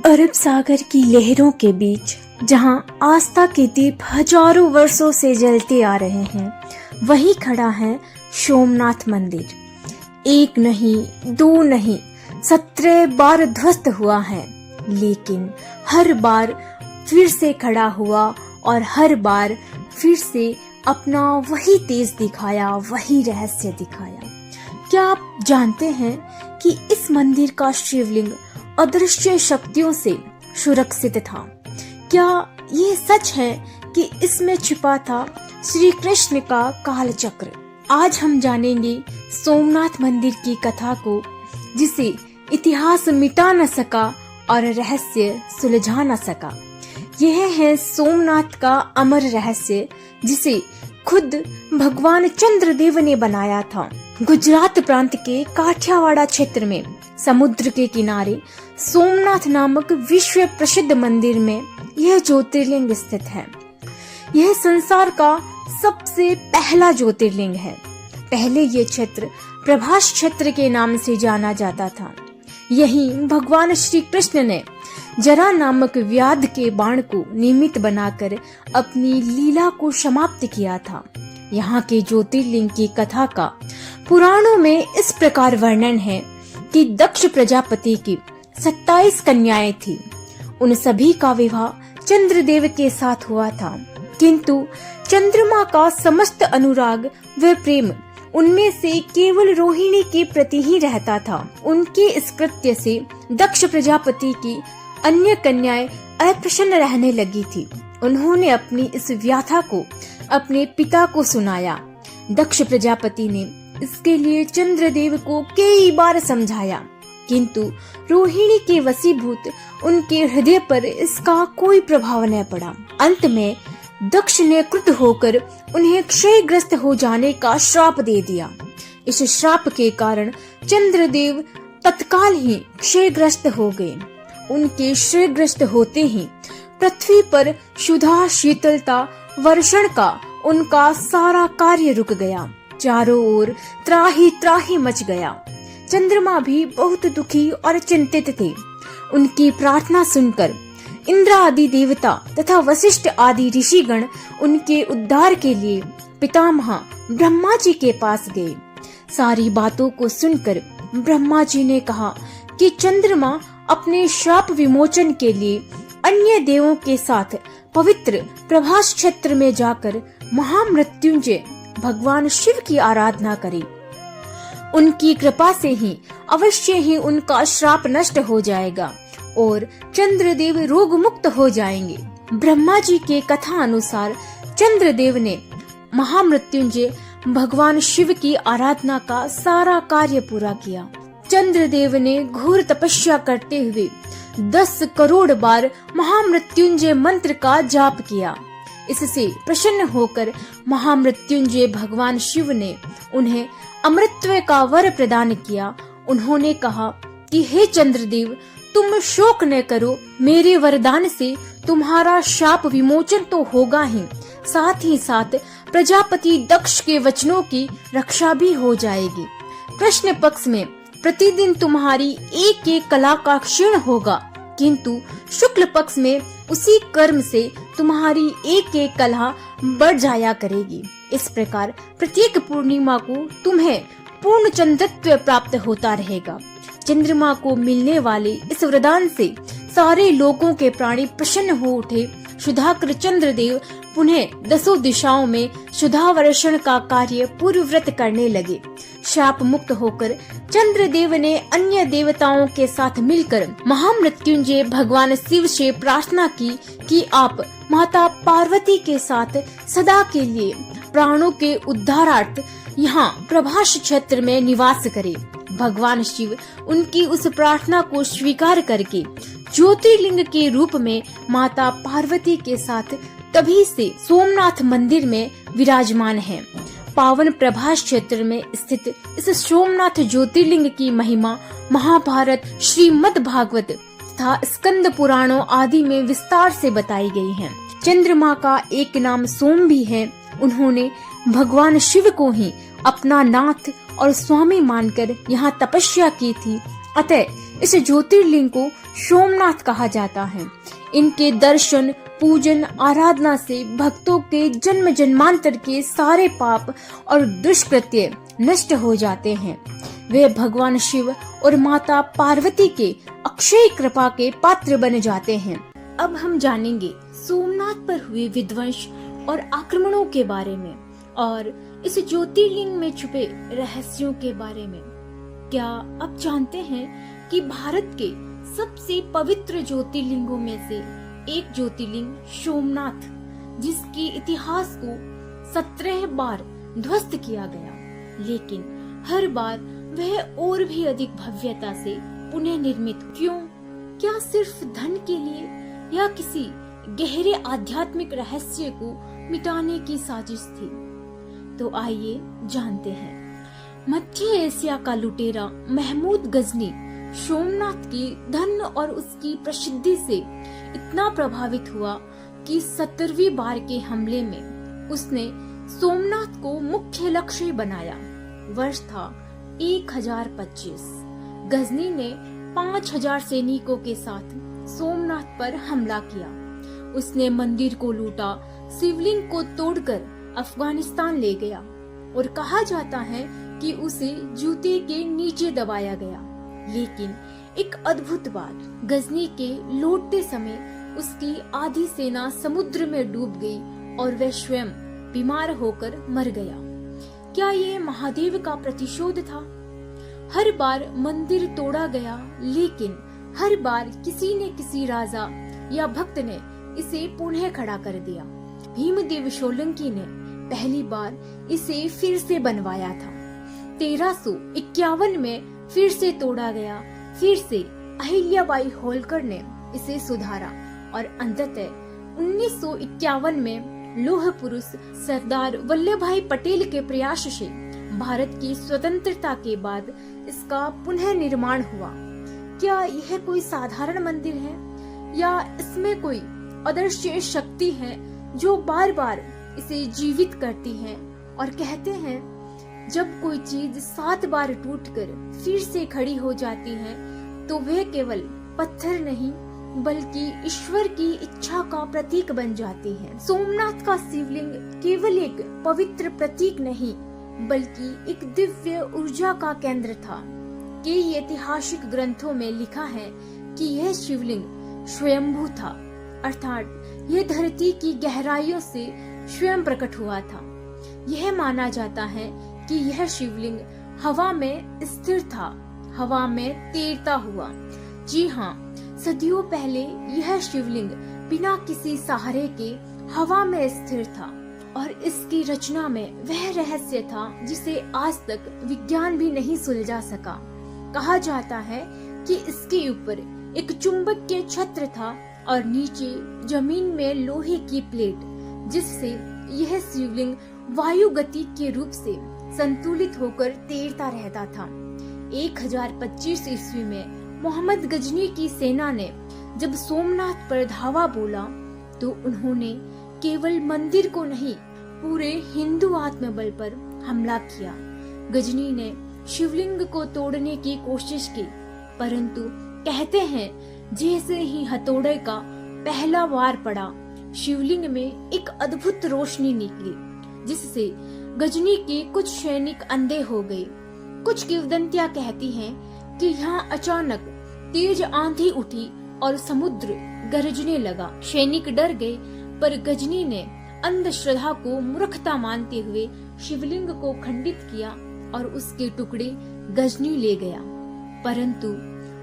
अरब सागर की लहरों के बीच जहां आस्था के दीप हजारों वर्षों से जलते आ रहे हैं, वहीं खड़ा है सोमनाथ मंदिर। एक नहीं, दो नहीं, 17 बार ध्वस्त हुआ है, लेकिन हर बार फिर से खड़ा हुआ और हर बार फिर से अपना वही तेज दिखाया, वही रहस्य दिखाया। क्या आप जानते हैं कि इस मंदिर का शिवलिंग अदृश्य शक्तियों से सुरक्षित था? क्या ये सच है कि इसमें छिपा था श्री कृष्ण का काल चक्र? आज हम जानेंगे सोमनाथ मंदिर की कथा को, जिसे इतिहास मिटा न सका और रहस्य सुलझा न सका। यह है सोमनाथ का अमर रहस्य, जिसे खुद भगवान चंद्रदेव ने बनाया था। गुजरात प्रांत के काठियावाड़ क्षेत्र में समुद्र के किनारे सोमनाथ नामक विश्व प्रसिद्ध मंदिर में यह ज्योतिर्लिंग स्थित है। यह संसार का सबसे पहला ज्योतिर्लिंग है। पहले ये क्षेत्र प्रभास क्षेत्र के नाम से जाना जाता था। यहीं भगवान श्री कृष्ण ने जरा नामक व्याध के बाण को निमित्त बनाकर अपनी लीला को समाप्त किया था। यहाँ के ज्योतिर्लिंग की कथा का पुराणों में इस प्रकार वर्णन है कि दक्ष प्रजापति की 27 कन्याएं थी। उन सभी का विवाह चंद्रदेव के साथ हुआ था, किंतु चंद्रमा का समस्त अनुराग व प्रेम उनमें से केवल रोहिणी के प्रति ही रहता था। उनके इस कृत्य से दक्ष प्रजापति की अन्य कन्याएं अप्रसन्न रहने लगी थी। उन्होंने अपनी इस व्याथा को अपने पिता को सुनाया। दक्ष प्रजापति ने इसके लिए चंद्रदेव को कई बार समझाया, किंतु रोहिणी के वशीभूत उनके हृदय पर इसका कोई प्रभाव न पड़ा। अंत में दक्ष ने क्रुद्ध होकर उन्हें क्षयग्रस्त हो जाने का श्राप दे दिया। इस श्राप के कारण चंद्रदेव तत्काल ही क्षयग्रस्त हो गए। उनके क्षयग्रस्त होते ही पृथ्वी पर क्षुधा, शीतलता, वर्षण का उनका सारा कार्य रुक गया। चारों ओर त्राही त्राही मच गया। चंद्रमा भी बहुत दुखी और चिंतित थे। उनकी प्रार्थना सुनकर इंद्र आदि देवता तथा वशिष्ठ आदि ऋषिगण उनके उद्धार के लिए पितामह ब्रह्मा जी के पास गए। सारी बातों को सुनकर ब्रह्मा जी ने कहा कि चंद्रमा अपने श्राप विमोचन के लिए अन्य देवों के साथ पवित्र प्रभास क्षेत्र में जाकर महामृत्युंजय भगवान शिव की आराधना करे। उनकी कृपा से ही अवश्य ही उनका श्राप नष्ट हो जाएगा और चंद्रदेव रोग मुक्त हो जाएंगे। ब्रह्मा जी के कथा अनुसार चंद्रदेव ने महामृत्युंजय भगवान शिव की आराधना का सारा कार्य पूरा किया। चंद्रदेव ने घोर तपस्या करते हुए 10 करोड़ बार महामृत्युंजय मंत्र का जाप किया। इससे प्रसन्न होकर महामृत्युंजय भगवान शिव ने उन्हें अमृतत्व का वर प्रदान किया। उन्होंने कहा कि हे चंद्रदेव, तुम शोक न करो, मेरे वरदान से तुम्हारा शाप विमोचन तो होगा ही, साथ ही साथ प्रजापति दक्ष के वचनों की रक्षा भी हो जाएगी। कृष्ण पक्ष में प्रतिदिन तुम्हारी एक एक कला का क्षीण होगा, किंतु शुक्ल पक्ष में उसी कर्म से तुम्हारी एक एक कला बढ़ जाया करेगी। इस प्रकार प्रत्येक पूर्णिमा को तुम्हें पूर्ण चंद्रत्व प्राप्त होता रहेगा। चंद्रमा को मिलने वाले इस वरदान से सारे लोगों के प्राणी प्रसन्न हो उठे। सुधाकर चंद्रदेव पुनः 10 दिशाओं में सुधा वर्षण का कार्य पूर्वव्रत करने लगे। शाप मुक्त होकर चंद्रदेव ने अन्य देवताओं के साथ मिलकर महामृत्युंजय भगवान शिव से प्रार्थना की कि आप माता पार्वती के साथ सदा के लिए प्राणों के उद्धारार्थ यहाँ प्रभास क्षेत्र में निवास करें। भगवान शिव उनकी उस प्रार्थना को स्वीकार करके ज्योतिर्लिंग के रूप में माता पार्वती के साथ तभी से सोमनाथ मंदिर में विराजमान हैं। पावन प्रभास क्षेत्र में स्थित इस सोमनाथ ज्योतिर्लिंग की महिमा महाभारत, श्रीमद् भागवत तथा स्कंद पुराणों आदि में विस्तार से बताई गई है। चंद्रमा का एक नाम सोम भी है। उन्होंने भगवान शिव को ही अपना नाथ और स्वामी मानकर यहाँ तपस्या की थी। अतः इस ज्योतिर्लिंग को सोमनाथ कहा जाता है। इनके दर्शन, पूजन, आराधना से भक्तों के जन्म जन्मांतर के सारे पाप और दुष्कृत्य नष्ट हो जाते हैं। वे भगवान शिव और माता पार्वती के अक्षय कृपा के पात्र बन जाते हैं। अब हम जानेंगे सोमनाथ पर हुए विध्वंस और आक्रमणों के बारे में और इस ज्योतिर्लिंग में छुपे रहस्यों के बारे में। क्या आप जानते हैं कि भारत के सबसे पवित्र ज्योतिर्लिंगों में से एक ज्योतिर्लिंग सोमनाथ, जिसके इतिहास को 17 बार ध्वस्त किया गया, लेकिन हर बार वह और भी अधिक भव्यता से पुनः निर्मित। क्यों? क्या सिर्फ धन के लिए या किसी गहरे आध्यात्मिक रहस्य को मिटाने की साजिश थी? तो आइए जानते हैं। मध्य एशिया का लुटेरा महमूद गजनी सोमनाथ की धन और उसकी प्रसिद्धि से इतना प्रभावित हुआ कि 17वीं बार के हमले में उसने सोमनाथ को मुख्य लक्ष्य बनाया। वर्ष था 1025। गजनी ने 5000 सैनिकों के साथ सोमनाथ पर हमला किया। उसने मंदिर को लूटा, शिवलिंग को तोड़कर अफगानिस्तान ले गया और कहा जाता है कि उसे जूते के नीचे दबाया गया। लेकिन एक अद्भुत बात, गजनी के लौटते समय उसकी आधी सेना समुद्र में डूब गई और वह स्वयं बीमार होकर मर गया। क्या ये महादेव का प्रतिशोध था? हर बार मंदिर तोड़ा गया, लेकिन हर बार किसी न किसी राजा या भक्त ने इसे पुनः खड़ा कर दिया। भीमदेव सोलंकी ने पहली बार इसे फिर से बनवाया था। 1351 में फिर से तोड़ा गया। फिर से अहिल्याबाई होलकर ने इसे सुधारा और अंततः 1951 में लौह पुरुष सरदार वल्लभ भाई पटेल के प्रयास से भारत की स्वतंत्रता के बाद इसका पुनः निर्माण हुआ। क्या यह कोई साधारण मंदिर है या इसमें कोई अदृश्य शक्ति है जो बार बार इसे जीवित करती है? और कहते हैं जब कोई चीज 7 बार टूटकर फिर से खड़ी हो जाती है तो वह केवल पत्थर नहीं बल्कि ईश्वर की इच्छा का प्रतीक बन जाती है। सोमनाथ का शिवलिंग केवल एक पवित्र प्रतीक नहीं बल्कि एक दिव्य ऊर्जा का केंद्र था। कई ऐतिहासिक ग्रंथों में लिखा है कि यह शिवलिंग स्वयंभू था, अर्थात यह धरती की गहराइयों से स्वयं प्रकट हुआ था। यह माना जाता है कि यह शिवलिंग हवा में स्थिर था, हवा में तैरता हुआ। जी हाँ, सदियों पहले यह शिवलिंग बिना किसी सहारे के हवा में स्थिर था और इसकी रचना में वह रहस्य था जिसे आज तक विज्ञान भी नहीं सुलझा सका। कहा जाता है कि इसके ऊपर एक चुंबकीय छत्र था और नीचे जमीन में लोहे की प्लेट, जिससे यह शिवलिंग वायु गति के रूप से संतुलित होकर तैरता रहता था। 1025 ईस्वी में मोहम्मद गजनी की सेना ने जब सोमनाथ पर धावा बोला तो उन्होंने केवल मंदिर को नहीं पूरे हिंदू आत्मबल पर हमला किया। गजनी ने शिवलिंग को तोड़ने की कोशिश की, परंतु कहते हैं जैसे ही हथौड़े का पहला वार पड़ा, शिवलिंग में एक अद्भुत रोशनी निकली जिससे गजनी के कुछ सैनिक अंधे हो गए। कुछ किंवदंतियां कहती हैं कि यहाँ अचानक तेज आंधी उठी और समुद्र गरजने लगा। सैनिक डर गए, पर गजनी ने अंधश्रद्धा को मूर्खता मानते हुए शिवलिंग को खंडित किया और उसके टुकड़े गजनी ले गया। परंतु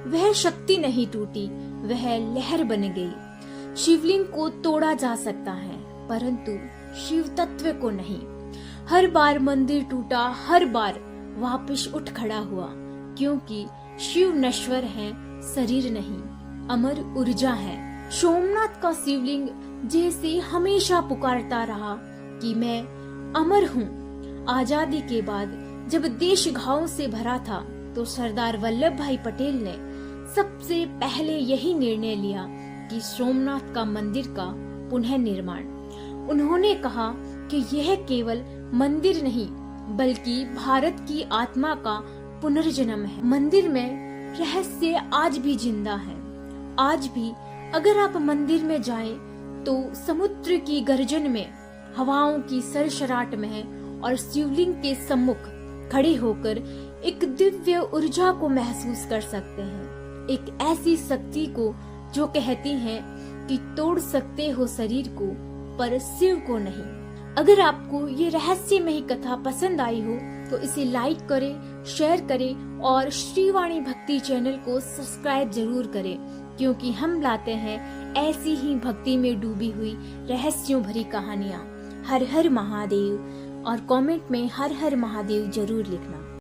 वह शक्ति नहीं टूटी, वह लहर बन गई। शिवलिंग को तोड़ा जा सकता है परंतु शिव तत्व को नहीं। हर बार मंदिर टूटा, हर बार वापस उठ खड़ा हुआ, क्योंकि शिव नश्वर है, शरीर नहीं, अमर ऊर्जा है। सोमनाथ का शिवलिंग जैसे हमेशा पुकारता रहा कि मैं अमर हूँ। आजादी के बाद जब देश घावों से भरा था तो सरदार वल्लभ भाई पटेल ने सबसे पहले यही निर्णय लिया कि सोमनाथ का मंदिर का पुनः निर्माण। उन्होंने कहा कि यह केवल मंदिर नहीं बल्कि भारत की आत्मा का पुनर्जन्म है। मंदिर में रहस्य आज भी जिंदा है। आज भी अगर आप मंदिर में जाएं तो समुद्र की गर्जन में, हवाओं की सरसराहट में और शिवलिंग के सम्मुख खड़े होकर एक दिव्य ऊर्जा को महसूस कर सकते हैं। एक ऐसी शक्ति को जो कहती है कि तोड़ सकते हो शरीर को पर शिव को नहीं। अगर आपको ये रहस्यमयी कथा पसंद आई हो तो इसे लाइक करें, शेयर करें और श्रीवाणी भक्ति चैनल को सब्सक्राइब जरूर करें, क्योंकि हम लाते हैं ऐसी ही भक्ति में डूबी हुई रहस्यों भरी कहानियाँ। हर हर महादेव और कमेंट में हर हर महादेव जरूर लिखना।